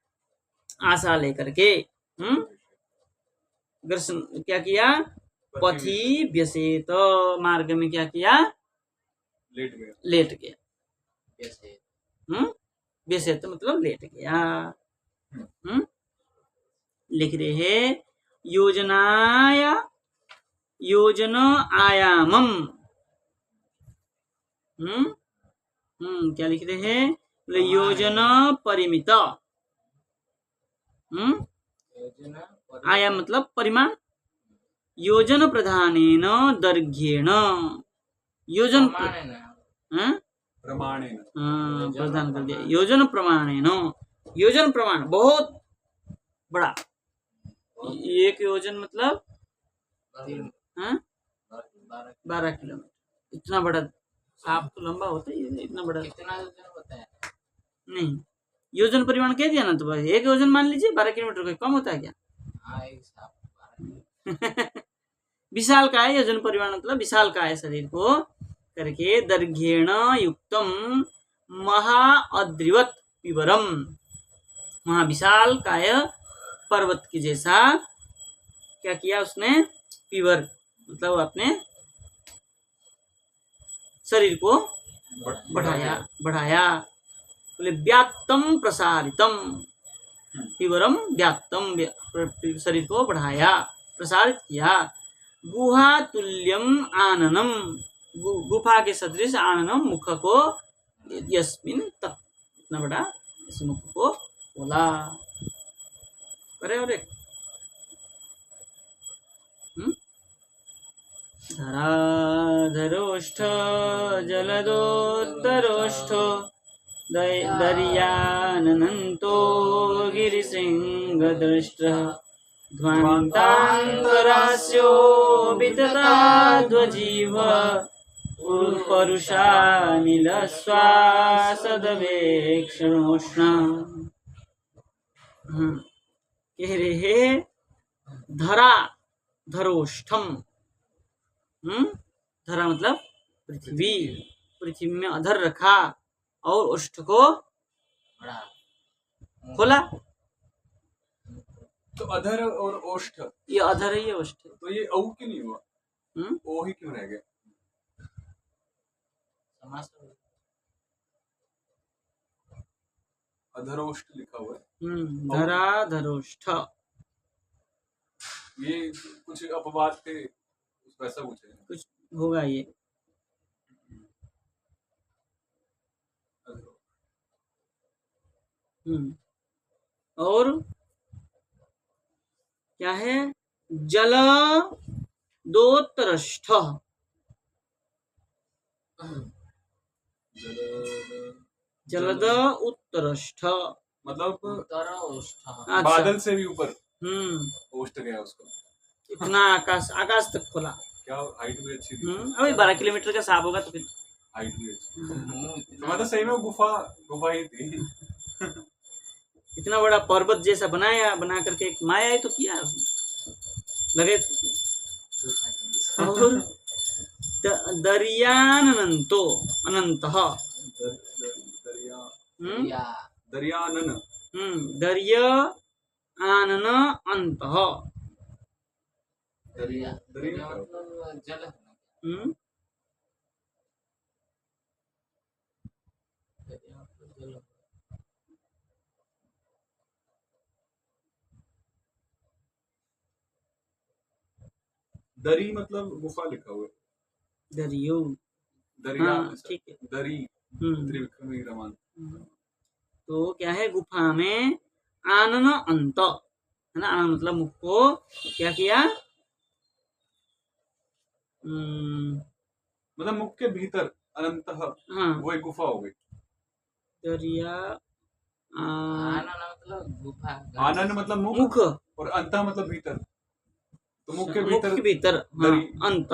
आशा लेकर के ग्रसन क्या किया, पथी व्यसेत, मार्ग में क्या किया, लेट गया। जैसे व्यसेत मतलब लेट गया। लिख रहे हैं योजनाया, योजन आयामम, क्या लिख रहे हैं, बोले योजन परिमित, आयाम मतलब परिमाण, योजन प्रधानेन दैर्घ्येण, योजन प्रदान कर दिया, योजन प्रमाणेन, योजन प्रमाण बहुत बड़ा, एक योजन मतलब 12 किलोमीटर, इतना बड़ा सांप तो लंबा होता है, इतना बड़ा कितना योजन होता है नहीं, योजन परिमाण कह दिया ना, तो भाई एक योजन मान लीजिए, 12 किलोमीटर का कम होता है क्या? हाँ एक सांप विशाल का है, योजन परिमाण मतलब विशाल का है शरीर को करके, दैर्घ्येण युक्तम महाअद्रिवत पिबरम, महाविशाल काय पर्वत की जैसा क्या किया उसने, पिबर मतलब अपने शरीर को बढ़ाया, बोले व्यात्तम प्रसारितम, पिबरम व्यात्तम, शरीर को बढ़ाया, प्रसारित किया, गुहा तुल्यम आननम, गुफा के सदृश आननम, मुख को, यस्मिन तक, इतना बड़ा इस मुख को बोला करे, और एक धराधरोष्ठ जलदोत्तरोष्ठ दर्यानन्तो गिरिसिंहदृष्टः ध्वान्तान्तरास्यो वितताध्वजीव परुषानिलश्वासदवेक्षणोष्ण, कह रहे धरा धरोष्ठम, धरा मतलब पृथ्वी, पृथ्वी में अधर रखा और ओष्ठ को खोला, तो अधर और ओष्ठ, ये अधर है, ये ओष्ठ, तो ये औ क्यों नहीं हुआ, ओ ही क्यों रह गया, अधरोष्ठ लिखा हुआ है, धरा धरोष्ठ, ये कुछ अपवाद थे, वैसा कुछ है, कुछ होगा ये, और क्या है, जल दोत्तरष्ठ, जलद उत्तरष्ठ मतलब अच्छा, बादल से भी ऊपर ओष्ठ गया उसको, इतना आकाश, आकाश तक खोला, क्या हाइट भी अच्छी थी, अभी 12 किलोमीटर का सांप होगा तो फिर हाइट भी अच्छी, मतलब सही में गुफा ही थी। इतना बड़ा पर्वत जैसा बनाया, बना करके एक माया ही तो किया उसने, लगे और दर्यानन्तो अनंत, दर्य आनन अंत, दरिया दरिया दरिया क्या होता मतलब जल है ना। हम्म दरिया मतलब जल है। है? दरी मतलब गुफा लिखा हुआ है। दरियो। दरिया हाँ ठीक है। दरी हम्म त्रिविक्रमी रमान। तो क्या है, गुफा में आनन अंत, है ना, आनन मतलब मुख को क्या किया, मतलब मुख के भीतर अनंत हाँ वो एक गुफा हो गई। दरिया आनन मतलब गुफा। आनन मतलब मुख मुख, और अंत मतलब भीतर, तो मुख के मुख भीतर के भीतर, हाँ दरी अंत,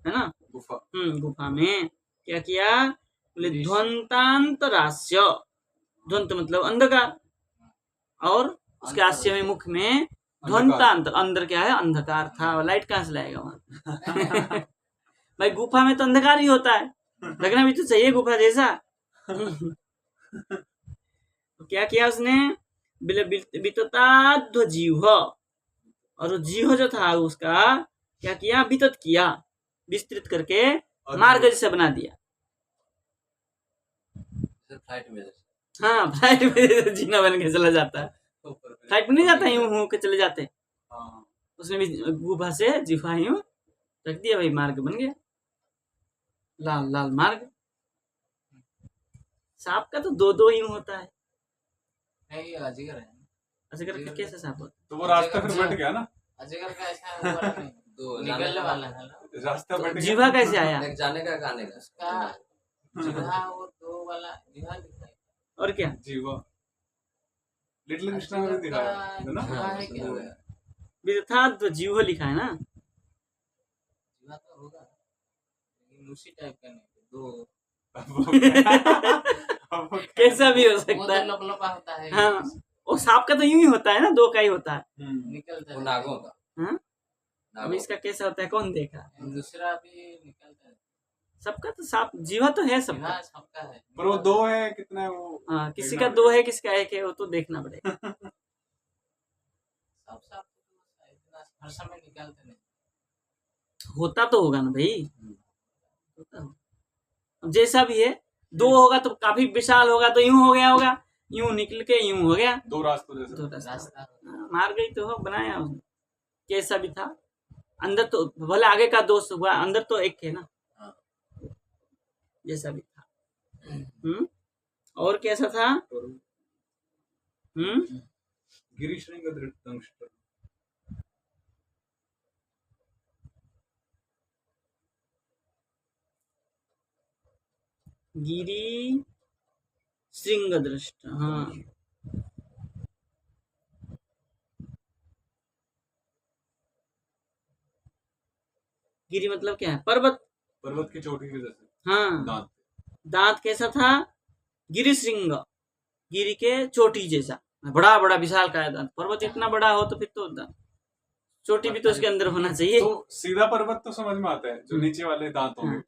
है ना, गुफा। गुफा में क्या किया, बोले ध्वंतांतरास्य, ध्वंत मतलब अंधकार, और उसके आस्य में मुख में ध्वंतांतर, अंदर क्या है, अंधकार था, लाइट कहाँ से लाएगा वहां भाई गुफा में तो अंधकार ही होता है, लगना भी तो चाहिए गुफा जैसा तो क्या किया उसने, वितताध्व जीव, और वो जीव जो था उसका क्या किया, वितत किया, विस्तृत करके मार्ग जैसा बना दिया। जैसे फ्लाइट में जैसे हाँ फ्लाइट में जीना बन के चला जाता है, ऊपर पे फ्लाइट में नहीं जाता, यूं हो के चले जाते, हाँ उसने भी गुफा से जिफा यूं रख दिया, भाई मार्ग बन गया, लाल लाल मार्ग। सांप का तो दो दो यूं होता है, नहीं ये अजगर है। अजगर का कैसे सांप होता तो वो रास्ता फिर बट गया ना, अजगर का ऐसा वो वाला नहीं, दो निकलने वाला है ना रास्ता बट है, गया। जीवा कैसे आया, एक जाने का एक आने का उसका जिहा, वो दो वाला जिहा लिखा है। और क्या, जीवा लिटिल कृष्णा में भी दिखाया है ना। जिहा है क्या? वितताध्व जीव लिखा है ना, जिहा तो होगा लेकिन उसी टाइप का नहीं, दो अब वो क्या- अब वो क्या- कैसा भी हो वो सकता तो है, लपलपा होता है। हाँ वो सांप का तो यूं ही होता है ना, दो का ही होता है, निकलता वो है। नागों का हाँ? अब नागों इसका कैसा होता है कौन देखा, दूसरा भी निकलता है। सबका तो सांप जीवा तो है सबका, जिहा सबका है। पर वो दो है कितना है वो हाँ किसी देखना का दो है किसी का एक है, वो तो देखना पड़ेगा सब सब तो इतना हर समय निकालते नहीं। होता तो होगा ना भाई, होता होगा। अब जैसा भी है, दो होगा तो काफी विशाल होगा, तो यूं हो गया होगा, यूं निकल के यूं हो गया, दो रास्तों जैसे। दो रास्ता रास्ता हाँ, मार गई तो हो, बनाया उसने, कैसा भी था, अंदर तो भले आगे का दोस्त हुआ, अंदर तो एक है ना, हाँ। जैसा भी था। और कैसा था, गिरीश्रृंग दंष्ट गिरी श्रृंग दृष्ट, हाँ गिरी मतलब क्या है, पर्वत, पर्वत की चोटी के जैसे हाँ दांत। दांत कैसा था, गिरी श्रृंग, गिरी के चोटी जैसा, बड़ा बड़ा विशाल का दांत, पर्वत इतना बड़ा हो तो फिर तो चोटी भी तो उसके अंदर होना चाहिए, तो सीधा पर्वत तो समझ में आता है, जो नीचे वाले दांत होंगे,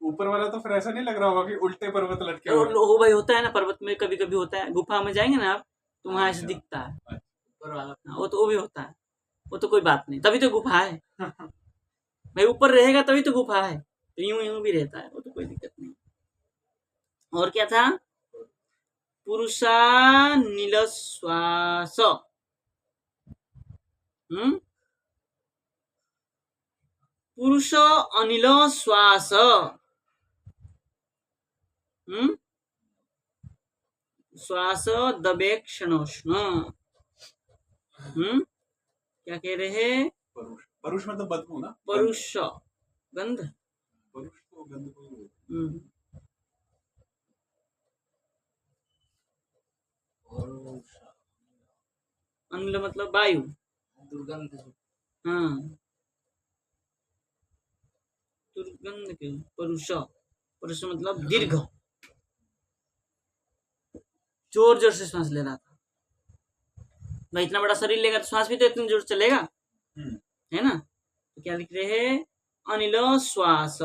ऊपर वाला तो फिर ऐसा नहीं लग रहा होगा कि उल्टे पर्वत लटके हुए हैं। हो भाई होता है ना, पर्वत में कभी कभी होता है, गुफा में जाएंगे ना आप तो वहां ऐसे अच्छा। दिखता है, ऊपर वाला हाँ, वो भी होता है, वो तो कोई बात नहीं, तभी तो गुफा है भाई, ऊपर रहेगा तभी तो गुफा है, तो यूं यूं भी रहता है, वो तो कोई दिक्कत नहीं। और क्या था, पुरुषा नील श्वास, पुरुष अनिल श्वास, श्वास दबेक्षणोष्ण, क्या कह रहे हैं, परुष परुष मतलब बदबू ना, परुष गंध, परुष तो गंध को ही बोलते और अनिल मतलब वायु, दुर्गंध। हाँ दुर्गंध के, परुष, परुष मतलब दीर्घ, जोर जोर से सांस ले रहा था भाई, इतना बड़ा शरीर लेगा तो सांस भी तो इतनी जोर से चलेगा, हैं। है ना, तो क्या लिख रहे हैं, अनिल श्वास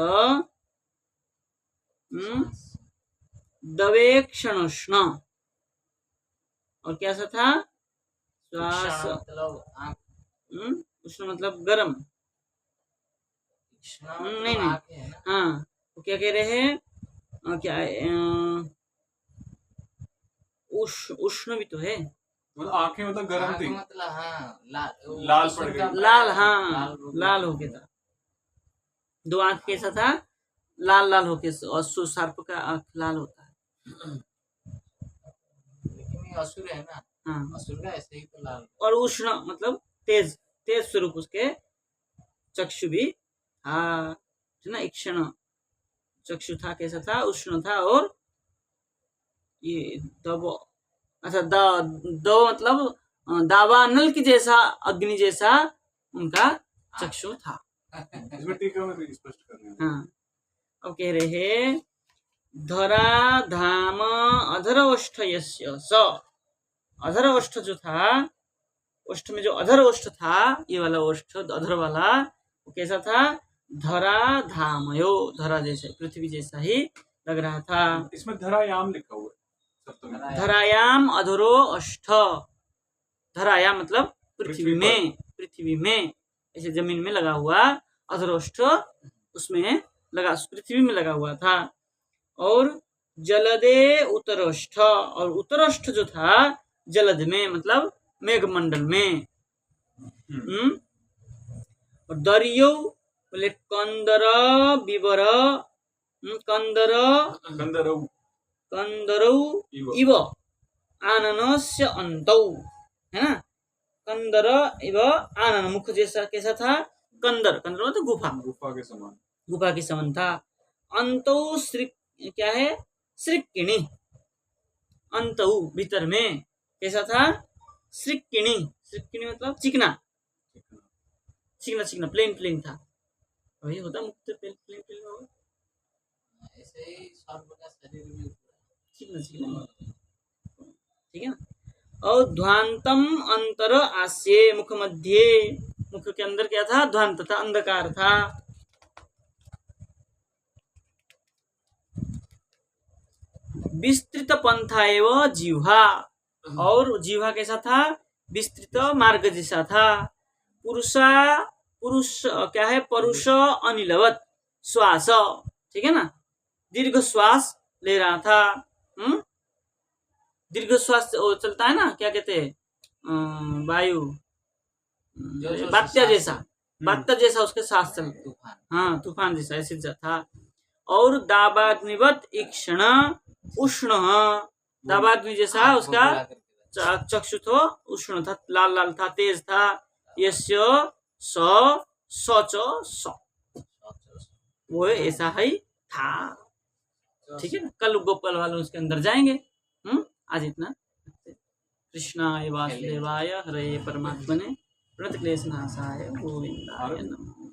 दवेक्षणोष्ण, और कैसा था, श्वास मतलब आँख। उष्ण मतलब गर्म, नहीं नहीं, हाँ वो क्या कह रहे हैं, क्या उष्ण भी तो है, मतलब आंखें मतलब गर्म थी, मतलब हाँ लाल पड़ गई। लाल, हाँ लाल हो गया था, दो आंख कैसा था, लाल लाल होके, और सर्प का आंख लाल होता है। लेकिन ये असुर है ना, हाँ, असुर का ऐसे ही तो लाल। और उष्ण मतलब तेज, तेज स्वरूप उसके चक्षु भी, हाँ है ना, इक्षण चक्षु था, कैसा था, उष्ण था, और ये दबो, अच्छा दो मतलब दावानल की जैसा, अग्नि जैसा उनका चक्षु था। इसमें टीका में भी स्पष्ट कर रहे हैं। हाँ, अब कह रहे हैं धरा धाम अधर ओष्ठ यस्य स, अधर ओष्ठ जो था, ओष्ठ में जो अधर ओष्ठ था, ये वाला ओष्ठ अधर वाला, वो कैसा था, धरा धामयो, धरा जैसे, पृथ्वी जैसा ही लग रहा था। इसमें धरायाम लिखा हुआ है सप्तमी में। धरायाम अधरो अष्ठ, धरायाम मतलब पृथ्वी में, पृथ्वी में ऐसे जमीन में लगा हुआ, अधरोष्ठ उसमें लगा, पृथ्वी में लगा हुआ था। और जलदे उत्तरोष्ठ, और उत्तरोष्ठ जो था जलद में मतलब मेघमंडल में। और दरियो बोले कंदर विवर, कंदर कंदरौ इव आननस्य अंतौ, है ना, कंदर इव आनन, मुख जैसा कैसा था, कंदर, कंदर मतलब गुफा, गुफा के समान, गुफा के समान था। अंतौ श्री क्या है, श्रीकिणी, अंतौ भीतर में कैसा था, श्रीकिणी, श्रीकिणी मतलब चिकना, चिकना चिकना, प्लेन प्लेन था, वही होता मुक्त, प्लेन प्लेन प्लेन होगा, ऐसे ही सर्प का शरीर भी चिकना चिकना, ठीक है ना। और ध्वांतम अंतर आस्ये, मुख मध्य, मुख के अंदर क्या था, ध्वांत था, अंधकार था। विस्तृत पंथा एवं जीवा, और जीवा कैसा था, विस्तृत मार्ग जैसा था। पुरुषा, पुरुष क्या है, परुष अनिलवत श्वास, ठीक है ना, दीर्घ श्वास ले रहा था। दीर्घ श्वास चलता है ना, क्या कहते हैं, वायु, बात्या जैसा, बात्या जैसा उसके सांस चलते, तूफान, हाँ तूफान जैसा ऐसे था। और दाबाग्निवत इक्षण उष्ण, दाबाग्नि जैसा उसका चक्षु तो उष्ण था, लाल लाल था, तेज था। यस्य सच स, वो ऐसा ही था, ठीक है ना। कल गोपाल वाले उसके अंदर जाएंगे। आज इतना, कृष्णाय वासुदेवाय हरे परमात्मने प्रणतक्लेशनाशाय गोविंदाय नमः।